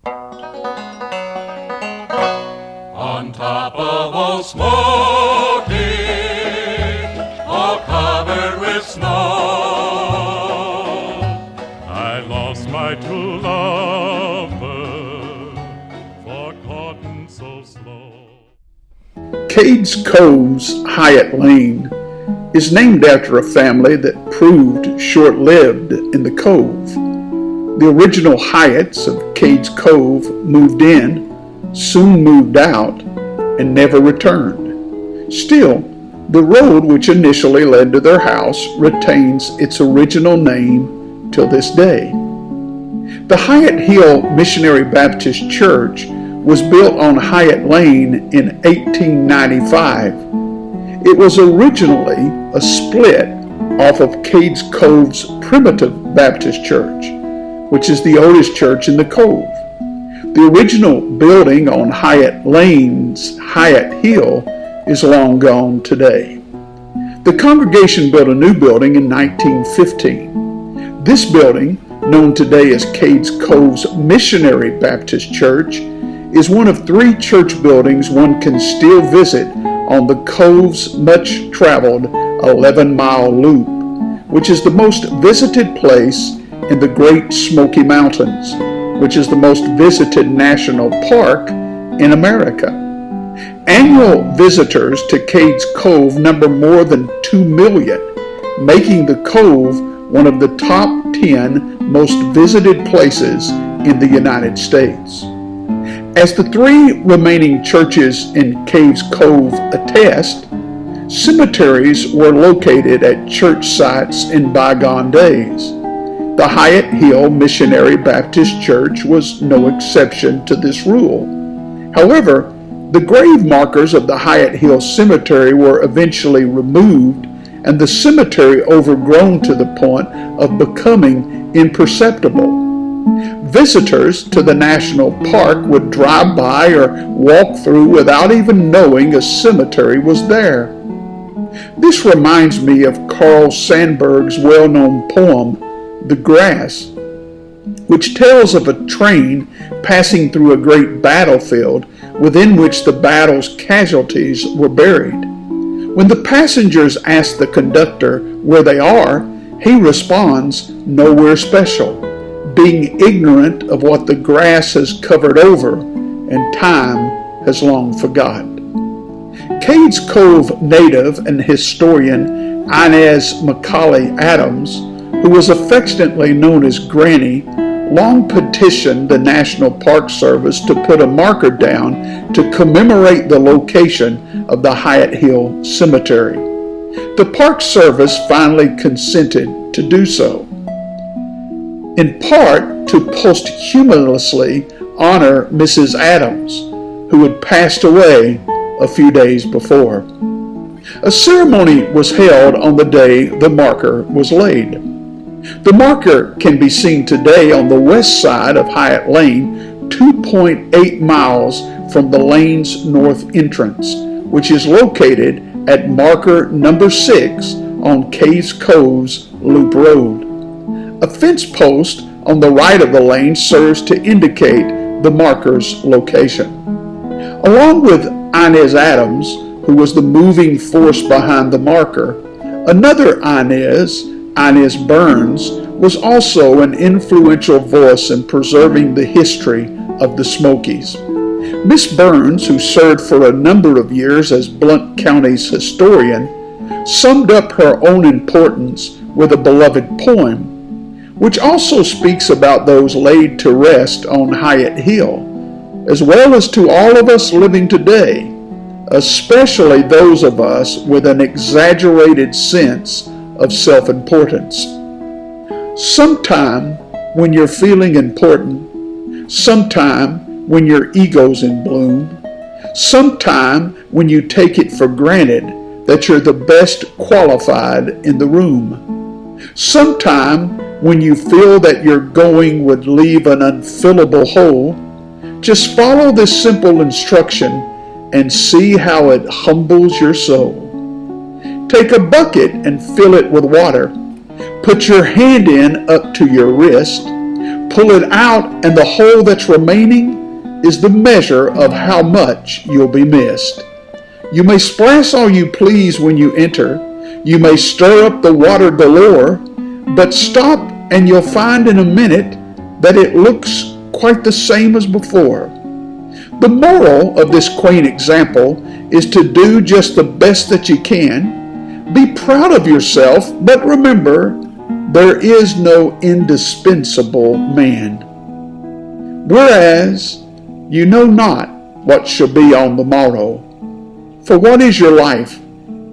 On top of Old Smoky, all covered with snow, I lost my true lover, for cotton so slow. Cades Cove's Hyatt Lane is named after a family that proved short-lived in the Cove. The original Hyatts of Cades Cove moved in, soon moved out, and never returned. Still, the road which initially led to their house retains its original name till this day. The Hyatt Hill Missionary Baptist Church was built on Hyatt Lane in 1895. It was originally a split off of Cades Cove's Primitive Baptist Church, which is the oldest church in the Cove. The original building on Hyatt Lane's Hyatt Hill is long gone today. The congregation built a new building in 1915. This building, known today as Cades Cove's Missionary Baptist Church, is one of 3 church buildings one can still visit on the Cove's much-traveled 11-mile loop, which is the most visited place in the Great Smoky Mountains, which is the most visited national park in America. Annual visitors to Cades Cove number more than 2 million, making the Cove one of the top 10 most visited places in the United States. As the 3 remaining churches in Cades Cove attest, cemeteries were located at church sites in bygone days. The Hyatt Hill Missionary Baptist Church was no exception to this rule. However, the grave markers of the Hyatt Hill Cemetery were eventually removed and the cemetery overgrown to the point of becoming imperceptible. Visitors to the national park would drive by or walk through without even knowing a cemetery was there. This reminds me of Carl Sandburg's well-known poem, The Grass, which tells of a train passing through a great battlefield within which the battle's casualties were buried. When the passengers ask the conductor where they are, he responds, "Nowhere special," being ignorant of what the grass has covered over and time has long forgotten. Cades Cove native and historian Inez Macaulay Adams, who was affectionately known as Granny, long petitioned the National Park Service to put a marker down to commemorate the location of the Hyatt Hill Cemetery. The Park Service finally consented to do so, in part to posthumously honor Mrs. Adams, who had passed away a few days before. A ceremony was held on the day the marker was laid. The marker can be seen today on the west side of Hyatt Lane, 2.8 miles from the lane's north entrance, which is located at marker number 6 on Cades Cove's Loop Road. A fence post on the right of the lane serves to indicate the marker's location. Along with Inez Adams, who was the moving force behind the marker, another Inez Burns, was also an influential voice in preserving the history of the Smokies. Miss Burns, who served for a number of years as Blount County's historian, summed up her own importance with a beloved poem, which also speaks about those laid to rest on Hyatt Hill, as well as to all of us living today, especially those of us with an exaggerated sense of self-importance. Sometime when you're feeling important, sometime when your ego's in bloom, sometime when you take it for granted that you're the best qualified in the room, sometime when you feel that your going would leave an unfillable hole, just follow this simple instruction and see how it humbles your soul. Take a bucket and fill it with water. Put your hand in up to your wrist. Pull it out, and the hole that's remaining is the measure of how much you'll be missed. You may splash all you please when you enter. You may stir up the water galore, but stop and you'll find in a minute that it looks quite the same as before. The moral of this quaint example is to do just the best that you can. Be proud of yourself, but remember, there is no indispensable man. Whereas you know not what shall be on the morrow. For what is your life?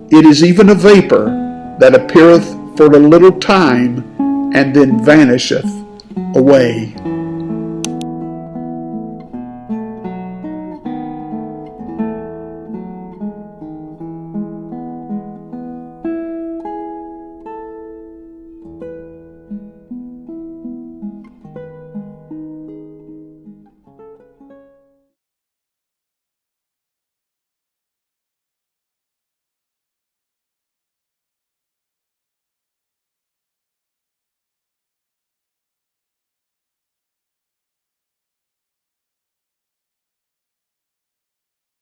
It is even a vapor that appeareth for a little time, and then vanisheth away.